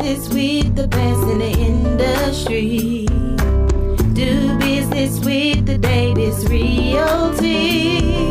business with the best in the industry. Do business with the Davis Realty.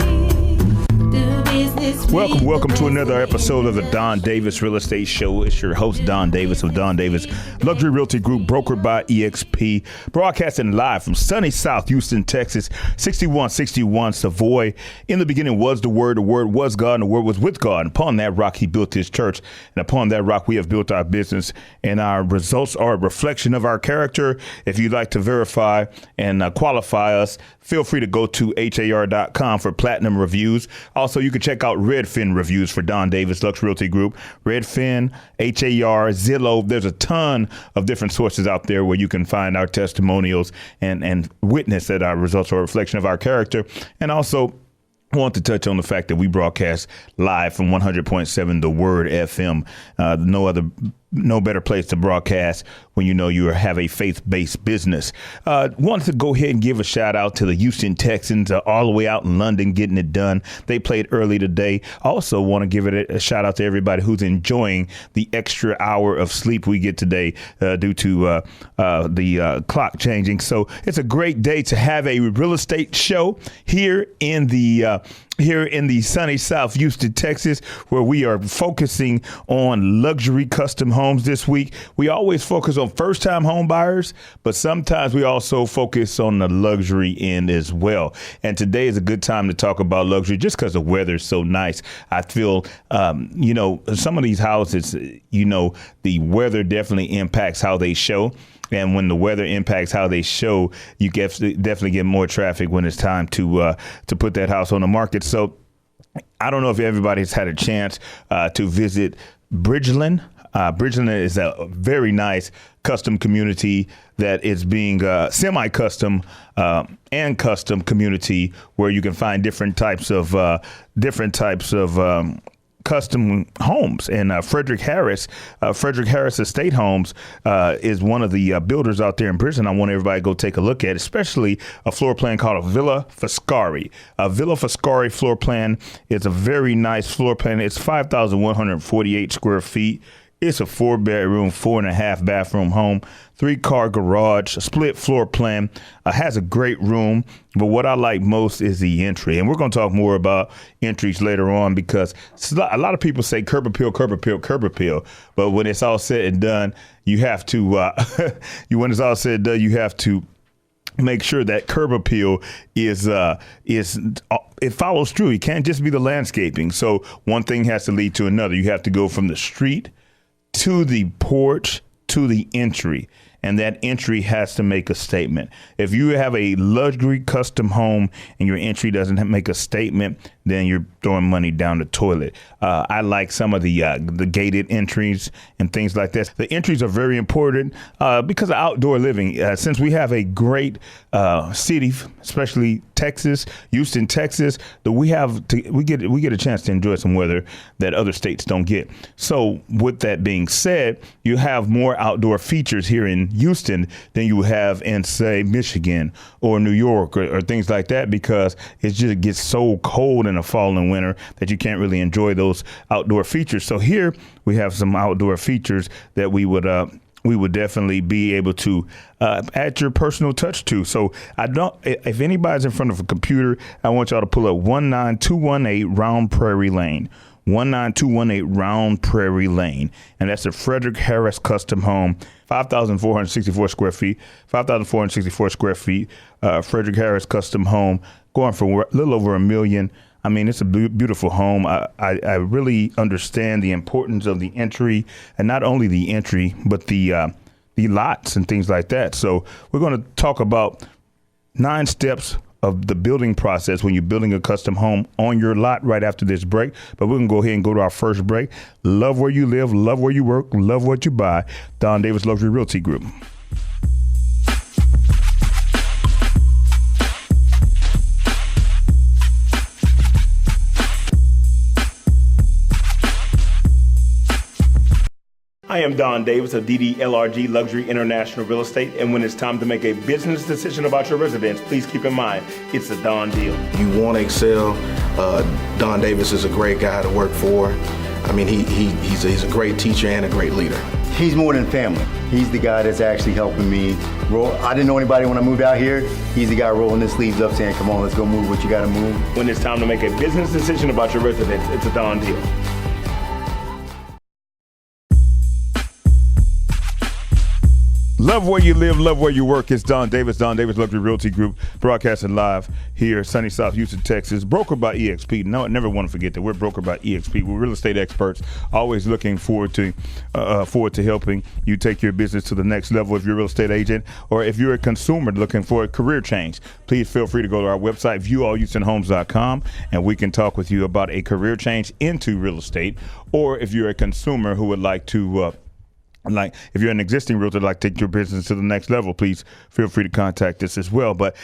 Do business with Welcome to another episode of the Don Davis Real Estate Show. It's your host, Don Davis of Don Davis Luxury Realty Group, brokered by EXP, broadcasting live from sunny South Houston, Texas, 6161 Savoy. In the beginning was the Word was God, and the Word was with God. And upon that rock, he built his church. And upon that rock, we have built our business, and our results are a reflection of our character. If you'd like to verify and qualify us, feel free to go to har.com for platinum reviews. Also, you can check out Redfin reviews for Don Davis Luxury Realty Group. Redfin, HAR, Zillow. There's a ton of different sources out there where you can find our testimonials and witness that our results are a reflection of our character. And also, I want to touch on the fact that we broadcast live from 100.7 The Word FM. No better place to broadcast when you know you have a faith-based business. Wanted to go ahead and give a shout out to the Houston Texans, all the way out in London, getting it done. They played early today. Also want to give it a shout out to everybody who's enjoying the extra hour of sleep we get today due to the clock changing. So it's a great day to have a real estate show here in the sunny South Houston, Texas, where we are focusing on luxury custom homes this week. We always focus on first-time home buyers, but sometimes we also focus on the luxury end as well. And today is a good time to talk about luxury just because the weather is so nice. I feel, some of these houses, the weather definitely impacts how they show. And when the weather impacts how they show, you definitely get more traffic when it's time to put that house on the market. So I don't know if everybody's had a chance to visit Bridgeland. Bridgeland is a very nice custom community that is being semi-custom and custom community where you can find different types of custom homes. And Frederick Harris Estate Homes is one of the builders out there in Bridgeland. I want everybody to go take a look at, especially a floor plan called a Villa Foscari. A Villa Foscari floor plan is a very nice floor plan. It's 5,148 square feet. It's a 4-bedroom, 4.5 bathroom home, 3-car garage, split floor plan, has a great room. But what I like most is the entry. And we're going to talk more about entries later on because a lot of people say curb appeal. But when it's all said and done, you have to, you have to make sure that curb appeal it follows through. It can't just be the landscaping. So one thing has to lead to another. You have to go from the street to the porch to the entry, and that entry has to make a statement. If you have a luxury custom home and your entry doesn't make a statement, then you're throwing money down the toilet. I like some of the gated entries and things like this. The entries are very important because of outdoor living. Since we have a great city, especially Texas, Houston, Texas, that we get a chance to enjoy some weather that other states don't get. So with that being said, you have more outdoor features here in Houston than you have in, say, Michigan or New York or things like that, because it just gets so cold in the fall and winter that you can't really enjoy those outdoor features. So here we have some outdoor features that we would definitely be able to add your personal touch to. So if anybody's in front of a computer, I want y'all to pull up 19218 Round Prairie Lane. 19218 Round Prairie Lane. And that's a Frederick Harris custom home, 5,464 square feet, Frederick Harris custom home, going for a little over $1 million. I mean, it's a beautiful home. I really understand the importance of the entry, and not only the entry, but the lots and things like that. So we're going to talk about 9 steps of the building process when you're building a custom home on your lot right after this break. But we're going to go ahead and go to our first break. Love where you live, love where you work, love what you buy. Don Davis Luxury Realty Group. I am Don Davis of DDLRG Luxury International Real Estate, and when it's time to make a business decision about your residence, please keep in mind, it's a Don deal. You want to excel, Don Davis is a great guy to work for. I mean, he's a great teacher and a great leader. he's more than family. He's the guy that's actually helping me roll. I didn't know anybody when I moved out here. He's the guy rolling his sleeves up saying, come on, let's go move what you got to move. When it's time to make a business decision about your residence, it's a Don deal. Love where you live, love where you work. It's Don Davis Luxury Realty Group, broadcasting live here, sunny South Houston, Texas. Brokered by EXP. No, I never want to forget that we're brokered by EXP. We're real estate experts, always looking forward to helping you take your business to the next level. If you're a real estate agent or if you're a consumer looking for a career change, please feel free to go to our website, viewallhoustonhomes.com, and we can talk with you about a career change into real estate. Or if you're a consumer who would like to if you're an existing realtor like to take your business to the next level, please feel free to contact us as well. But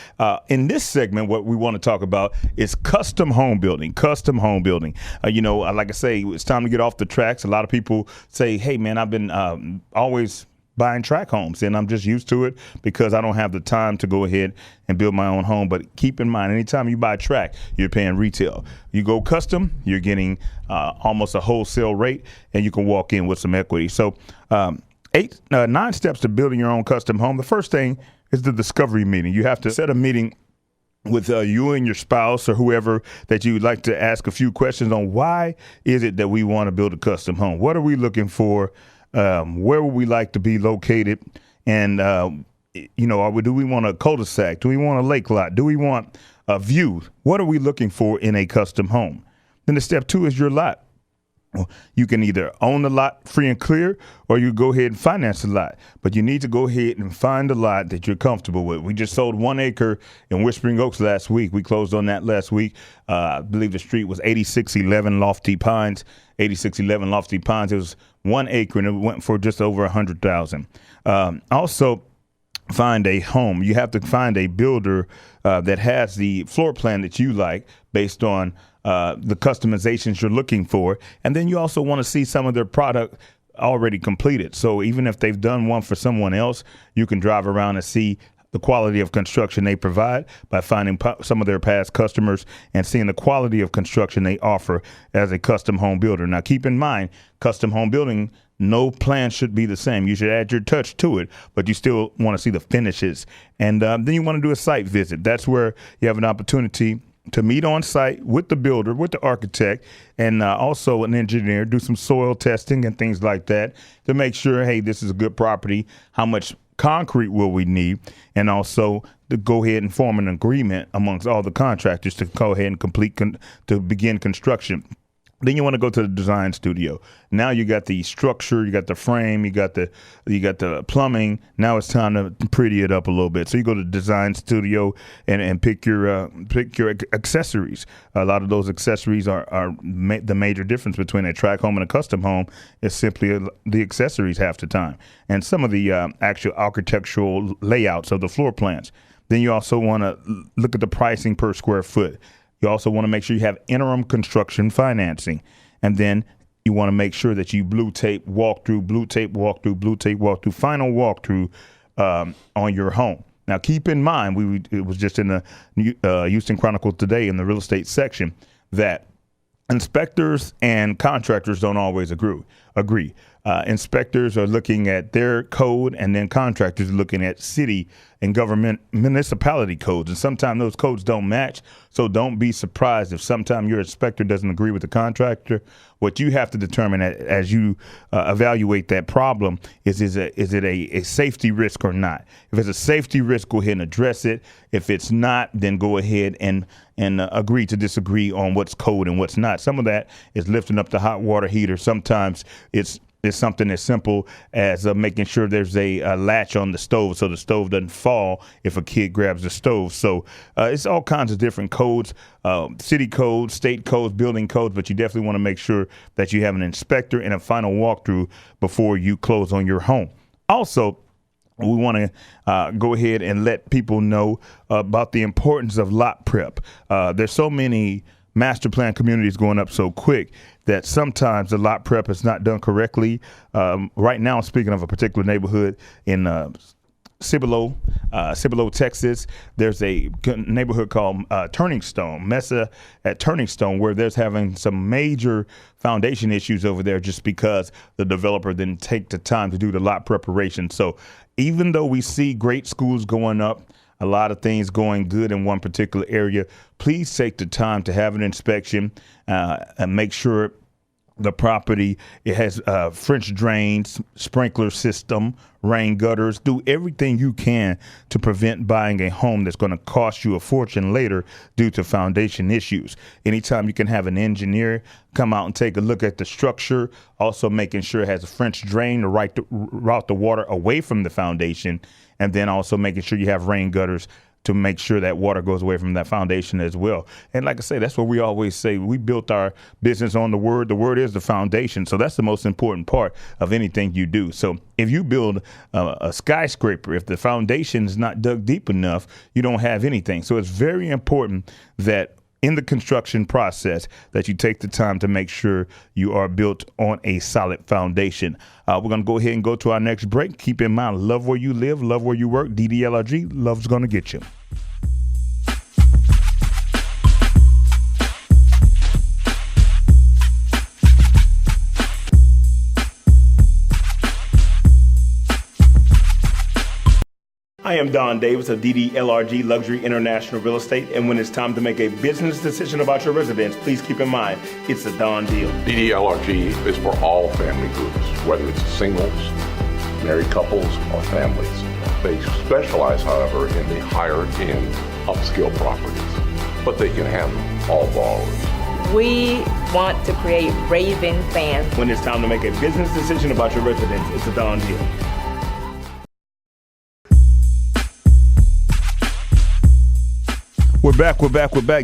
in this segment, what we want to talk about is custom home building. Like I say, it's time to get off the tracks. A lot of people say, hey, man, I've been always buying track homes, and I'm just used to it because I don't have the time to go ahead and build my own home. But keep in mind, anytime you buy track, you're paying retail. You go custom, you're getting almost a wholesale rate, and you can walk in with some equity. So 9 steps to building your own custom home. The first thing is the discovery meeting. You have to set a meeting with you and your spouse or whoever that you'd like to ask a few questions on why is it that we want to build a custom home? What are we looking for? Where would we like to be located? And, do we want a cul-de-sac? Do we want a lake lot? Do we want a view? What are we looking for in a custom home? Then the step 2 is your lot. You can either own the lot free and clear, or you go ahead and finance the lot. But you need to go ahead and find a lot that you're comfortable with. We just sold 1 acre in Whispering Oaks last week. We closed on that last week. I believe the street was 8611 Lofty Pines. 8611 Lofty Pines. It was 1 acre, and it went for just over $100,000. Also, find a home. You have to find a builder that has the floor plan that you like based on the customizations you're looking for. And then you also want to see some of their product already completed. So even if they've done one for someone else, you can drive around and see the quality of construction they provide by finding some of their past customers and seeing the quality of construction they offer as a custom home builder. Now, keep in mind, custom home building, no plan should be the same. You should add your touch to it, but you still want to see the finishes. And then you want to do a site visit. That's where you have an opportunity to meet on site with the builder, with the architect, and also an engineer, do some soil testing and things like that to make sure, hey, this is a good property. How much concrete will we need? And also to go ahead and form an agreement amongst all the contractors to go ahead and to begin construction. Then you want to go to the design studio. Now you got the structure, you got the frame, you got the plumbing. Now it's time to pretty it up a little bit. So you go to the design studio and pick your accessories. A lot of those accessories are the major difference between a track home and a custom home is simply the accessories half the time, and some of the actual architectural layouts of the floor plans. Then you also want to look at the pricing per square foot. You also want to make sure you have interim construction financing. And then you want to make sure that you blue tape walkthrough, final walkthrough on your home. Now, keep in mind, it was just in the Houston Chronicle today in the real estate section that inspectors and contractors don't always agree. Inspectors are looking at their code, and then contractors are looking at city and government municipality codes. And sometimes those codes don't match. So don't be surprised if sometime your inspector doesn't agree with the contractor. What you have to determine as you evaluate that problem is it a safety risk or not? If it's a safety risk, go ahead and address it. If it's not, then go ahead and agree to disagree on what's code and what's not. Some of that is lifting up the hot water heater. Sometimes it's something as simple as making sure there's a latch on the stove so the stove doesn't fall if a kid grabs the stove. So it's all kinds of different codes, city codes, state codes, building codes, but you definitely want to make sure that you have an inspector and a final walkthrough before you close on your home. Also, we want to go ahead and let people know about the importance of lot prep. There's so many master plan communities going up so quick that sometimes the lot prep is not done correctly. Right now, speaking of a particular neighborhood in Cibolo, Texas. There's a neighborhood called Turning Stone, Mesa at Turning Stone, where there's having some major foundation issues over there just because the developer didn't take the time to do the lot preparation. So even though we see great schools going up, a lot of things going good in one particular area, please take the time to have an inspection and make sure the property, it has French drains, sprinkler system, rain gutters. Do everything you can to prevent buying a home that's going to cost you a fortune later due to foundation issues. Anytime you can have an engineer come out and take a look at the structure, also making sure it has a French drain to route the water away from the foundation, and then also making sure you have rain gutters to make sure that water goes away from that foundation as well. And like I say, that's what we always say. We built our business on the word. The word is the foundation. So that's the most important part of anything you do. So if you build a skyscraper, if the foundation is not dug deep enough, you don't have anything. So it's very important that in the construction process that you take the time to make sure you are built on a solid foundation. We're going to go ahead and go to our next break. Keep in mind, love where you live, love where you work. DDLRG, love's going to get you. I am Don Davis of DDLRG Luxury International Real Estate, and when it's time to make a business decision about your residence, please keep in mind, it's a Don deal. DDLRG is for all family groups, whether it's singles, married couples, or families. They specialize, however, in the higher-end upscale properties, but they can handle all borrowers. We want to create raving fans. When it's time to make a business decision about your residence, it's a Don deal. We're back.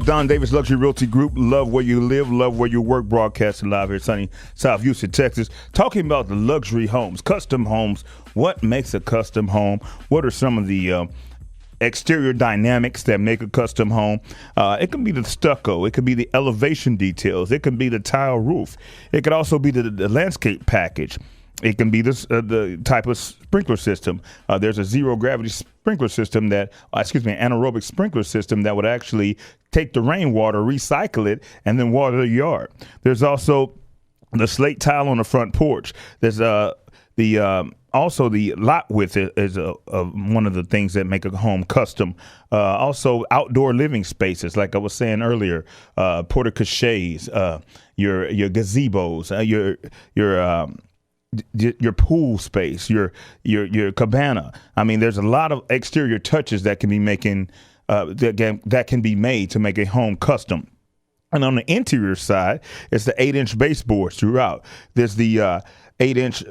Don Davis Luxury Realty Group. Love where you live, love where you work. Broadcasting live here, sunny South Houston, Texas. Talking about the luxury homes, custom homes. What makes a custom home? What are some of the exterior dynamics that make a custom home? It can be the stucco. It could be the elevation details. It can be the tile roof. It could also be the landscape package. It can be the type of sprinkler system. There's a zero gravity sprinkler system anaerobic sprinkler system that would actually take the rainwater, recycle it, and then water the yard. There's also the slate tile on the front porch. There's also the lot width is one of the things that make a home custom. Also outdoor living spaces, like I was saying earlier, porta cochets, your gazebos, your pool space, your cabana. I mean, there's a lot of exterior touches that can be that can be made to make a home custom. And on the interior side, it's the 8-inch baseboards throughout. There's the 8-inch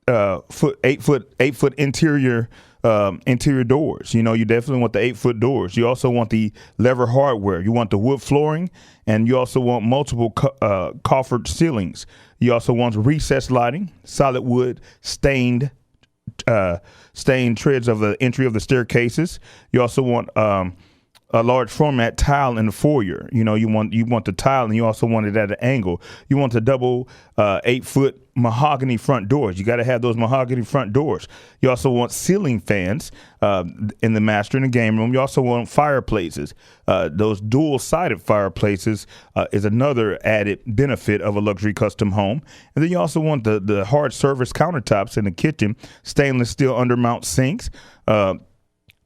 8-foot interior doors. You know, you definitely want the 8-foot doors. You also want the lever hardware. You want the wood flooring, and you also want multiple coffered ceilings. You also want recessed lighting, solid wood, stained treads of the entry of the staircases. You also want a large format tile in the foyer. You know, you want the tile, and you also want it at an angle. You want the double 8-foot mahogany front doors. You got to have those mahogany front doors. You also want ceiling fans in the master and the game room. You also want fireplaces. Those dual-sided fireplaces is another added benefit of a luxury custom home. And then you also want the hard surface countertops in the kitchen, stainless steel undermount sinks.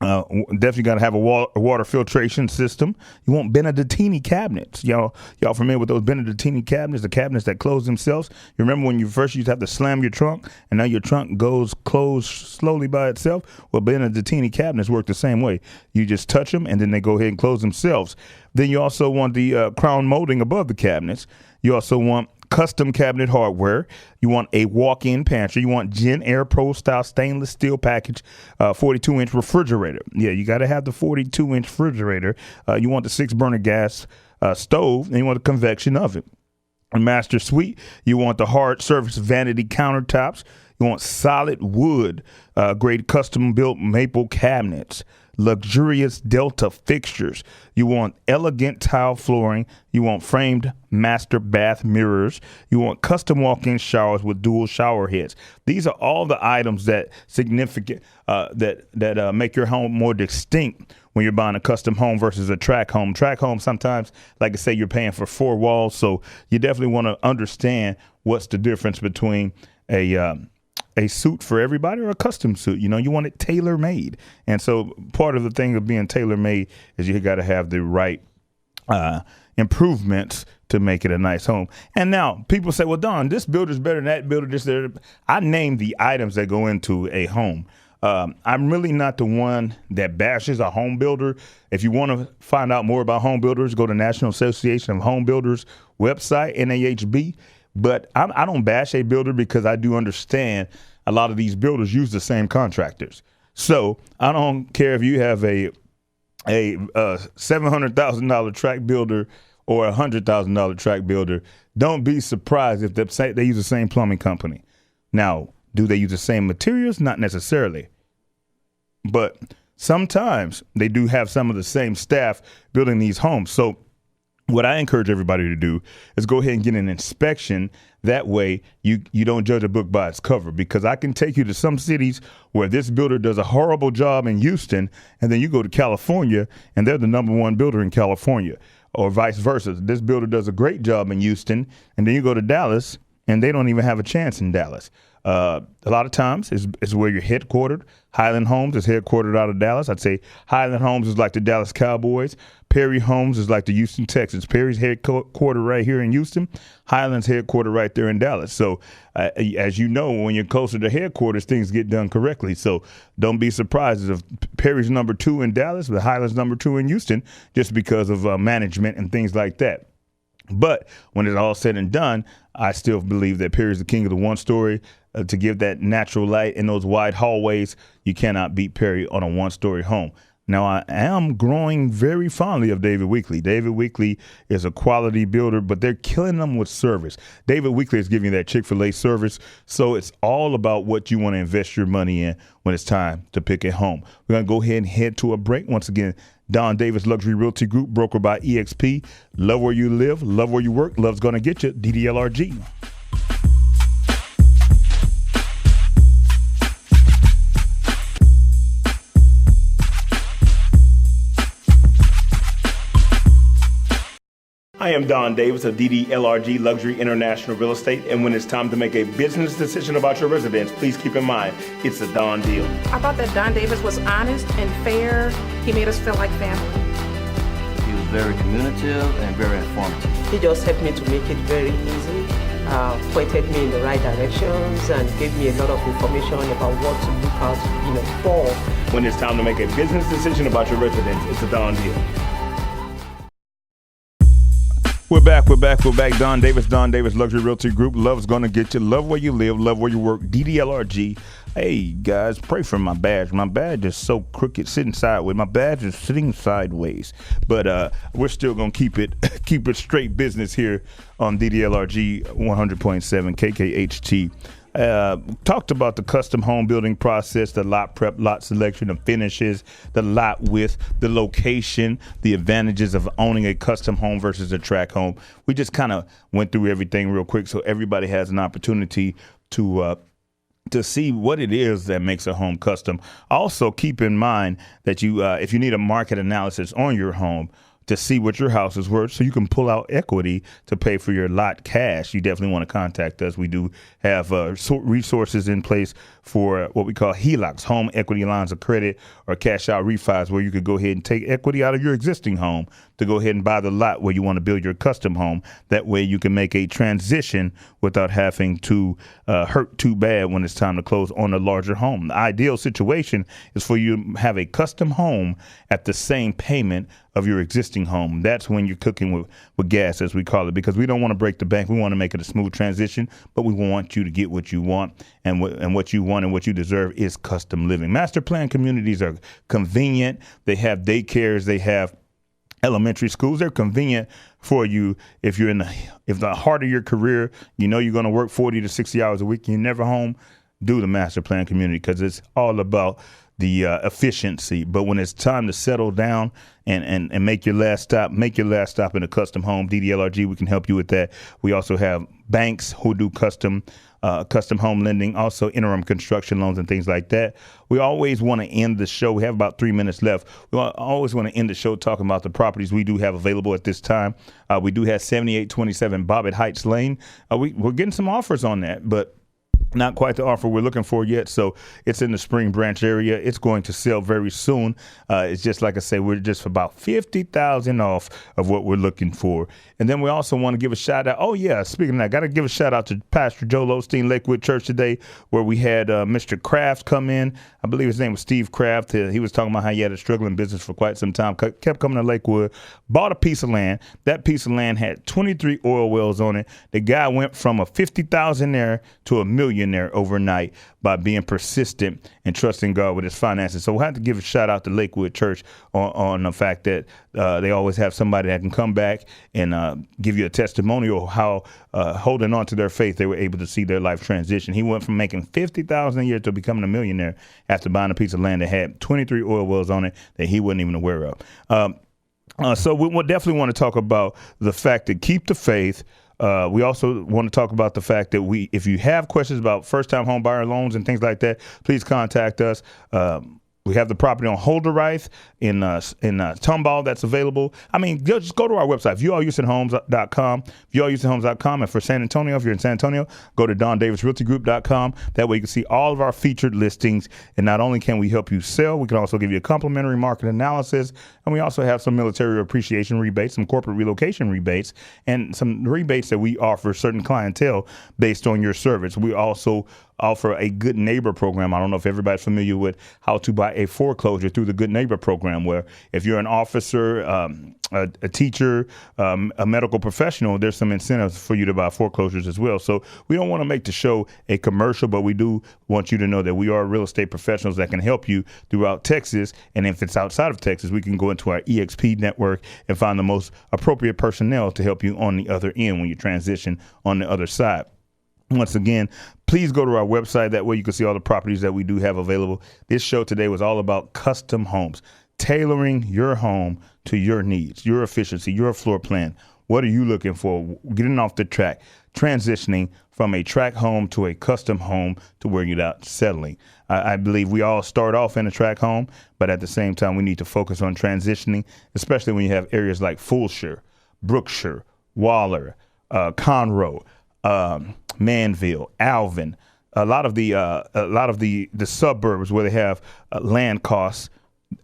Definitely got to have a water filtration system. You want Benedettini cabinets. Y'all familiar with those Benedettini cabinets, the cabinets that close themselves? You remember when you first used to have to slam your trunk, and now your trunk goes closed slowly by itself? Well, Benedettini cabinets work the same way. You just touch them, and then they go ahead and close themselves. Then you also want the crown molding above the cabinets. You also want custom cabinet hardware. You want a walk-in pantry. You want Gen Air Pro style stainless steel package, 42-inch refrigerator. Yeah, you got to have the 42-inch refrigerator. You want the 6-burner gas stove, and you want a convection oven. A master suite, you want the hard surface vanity countertops. You want solid wood grade custom built maple cabinets. luxurious Delta fixtures. You want elegant tile flooring. You want framed master bath mirrors. You want custom walk-in showers with dual shower heads. These are all the items that significant that make your home more distinct when you're buying a custom home versus a track home. Track home, sometimes, like I say, you're paying for 4 walls, so you definitely want to understand what's the difference between a suit for everybody or a custom suit. You know, you want it tailor-made. And so part of the thing of being tailor-made is you got to have the right improvements to make it a nice home. And now people say, well, Don, this builder's better than that builder, this, there. I name the items that go into a home. I'm really not the one that bashes a home builder. If you want to find out more about home builders, go to National Association of Home Builders website, NAHB. But I don't bash a builder because I do understand a lot of these builders use the same contractors. So I don't care if you have a $700,000 track builder or a $100,000 track builder. Don't be surprised if they use the same plumbing company. Now, do they use the same materials? Not necessarily. But sometimes they do have some of the same staff building these homes. So what I encourage everybody to do is go ahead and get an inspection. That way you don't judge a book by its cover, because I can take you to some cities where this builder does a horrible job in Houston, and then you go to California and they're the #1 builder in California, or vice versa. This builder does a great job in Houston, and then you go to Dallas and they don't even have a chance in Dallas. A lot of times is where you're headquartered. Highland Homes is headquartered out of Dallas. I'd say Highland Homes is like the Dallas Cowboys. Perry Homes is like the Houston Texans. Perry's headquartered right here in Houston. Highland's headquartered right there in Dallas. So as you know, when you're closer to headquarters, things get done correctly. So don't be surprised if Perry's #2 in Dallas, but Highland's #2 in Houston, just because of management and things like that. But when it's all said and done, I still believe that Perry's the king of the one-story. To give that natural light in those wide hallways, you cannot beat Perry on a one-story home. Now, I am growing very fondly of David Weekley. David Weekley is a quality builder, but they're killing them with service. David Weekley is giving you that Chick-fil-A service, so it's all about what you want to invest your money in when it's time to pick a home. We're going to go ahead and head to a break. Once again, Don Davis Luxury Realty Group, brokered by EXP. Love where you live, love where you work, love's going to get you. DDLRG. I am Don Davis of DDLRG Luxury International Real Estate, and when it's time to make a business decision about your residence, please keep in mind, it's a Don deal. I thought that Don Davis was honest and fair. He made us feel like family. He was very communicative and very informative. He just helped me to make it very easy, pointed me in the right directions, and gave me a lot of information about what to look out, for. When it's time to make a business decision about your residence, it's a Don deal. We're back. Don Davis Luxury Realty Group. Love's going to get you. Love where you live, love where you work. DDLRG. Hey, guys, pray for my badge. My badge is so crooked, sitting sideways. My badge is sitting sideways. But we're still going to keep it straight business here on DDLRG 100.7 KKHT. Talked about the custom home building process, the lot prep, lot selection, the finishes, the lot width, the location, the advantages of owning a custom home versus a track home. We just kind of went through everything real quick so everybody has an opportunity to see what it is that makes a home custom. Also, keep in mind that if you need a market analysis on your home to see what your house is worth so you can pull out equity to pay for your lot cash, you definitely want to contact us. We do have resources in place for what we call HELOCs, home equity lines of credit, or cash out refis, where you could go ahead and take equity out of your existing home to go ahead and buy the lot where you want to build your custom home. That way you can make a transition without having to hurt too bad when it's time to close on a larger home. The ideal situation is for you to have a custom home at the same payment of your existing home. That's when you're cooking with gas, as we call it, because we don't want to break the bank. We want to make it a smooth transition, but we want you to get what you want, and what you want and what you deserve is custom living. Master plan communities are convenient. They have daycares. They have elementary schools. They're convenient for you if you're if the heart of your career, you're going to work 40 to 60 hours a week and you're never home. Do the master plan community, because it's all about efficiency. But when it's time to settle down and make your last stop in a custom home, DDLRG, we can help you with that. We also have banks who do custom home lending, also interim construction loans and things like that. We always want to end the show. We have about 3 minutes left. We always want to end the show talking about the properties we do have available at this time. We do have 7827 Bobbitt Heights Lane. We're getting some offers on that, but not quite the offer we're looking for yet. So it's in the Spring Branch area. It's going to sell very soon. It's just like I say, we're just about $50,000 off of what we're looking for. And then we also want to give a shout out. Oh yeah, speaking of that, got to give a shout out to Pastor Joel Osteen, Lakewood Church today, where we had Mr. Kraft come in. I believe his name was Steve Kraft. He was talking about how he had a struggling business for quite some time. Kept coming to Lakewood, bought a piece of land. That piece of land had 23 oil wells on it. The guy went from a $50,000 there to $1 million there overnight by being persistent and trusting God with his finances. So we'll have to give a shout out to Lakewood Church on the fact that they always have somebody that can come back and give you a testimonial of how holding on to their faith, they were able to see their life transition. He went from making $50,000 a year to becoming a millionaire after buying a piece of land that had 23 oil wells on it that he wasn't even aware of. So we definitely want to talk about the fact that keep the faith. We also want to talk about the fact that if you have questions about first-time home buyer loans and things like that, please contact us. We have the property on Holderreich in Tomball that's available. I mean, just go to our website, viewallhoustonhomes.com, viewallhoustonhomes.com. And for San Antonio, if you're in San Antonio, go to DonDavisRealtyGroup.com. That way you can see all of our featured listings. And not only can we help you sell, we can also give you a complimentary market analysis. And we also have some military appreciation rebates, some corporate relocation rebates, and some rebates that we offer certain clientele based on your service. We also offer a Good Neighbor program. I don't know if everybody's familiar with how to buy a foreclosure through the Good Neighbor program, where if you're an officer, a teacher, a medical professional, there's some incentives for you to buy foreclosures as well. So we don't want to make the show a commercial, but we do want you to know that we are real estate professionals that can help you throughout Texas. And if it's outside of Texas, we can go into our EXP network and find the most appropriate personnel to help you on the other end when you transition on the other side. Once again, please go to our website. That way you can see all the properties that we do have available. This show today was all about custom homes, tailoring your home to your needs, your efficiency, your floor plan. What are you looking for? Getting off the track, transitioning from a track home to a custom home to where you're not settling. I believe we all start off in a track home, but at the same time, we need to focus on transitioning, especially when you have areas like Fulshire, Brookshire, Waller, Conroe, Manville, Alvin, a lot of the suburbs where they have land costs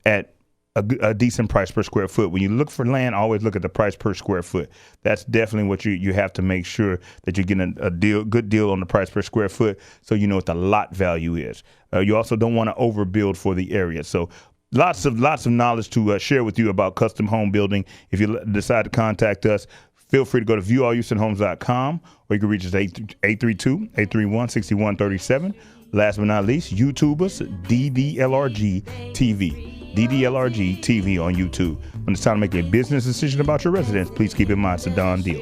at a decent price per square foot. When you look for land, always look at the price per square foot. That's definitely what you have to make sure that you're getting a good deal on the price per square foot, so you know what the lot value is. You also don't want to overbuild for the area. So lots of knowledge to share with you about custom home building. If you decide to contact us, feel free to go to viewallhoustonhomes.com, or you can reach us at 832-831-6137. Last but not least, YouTube us, DDLRG TV. DDLRG TV on YouTube. When it's time to make a business decision about your residence, please keep in mind it's a done deal.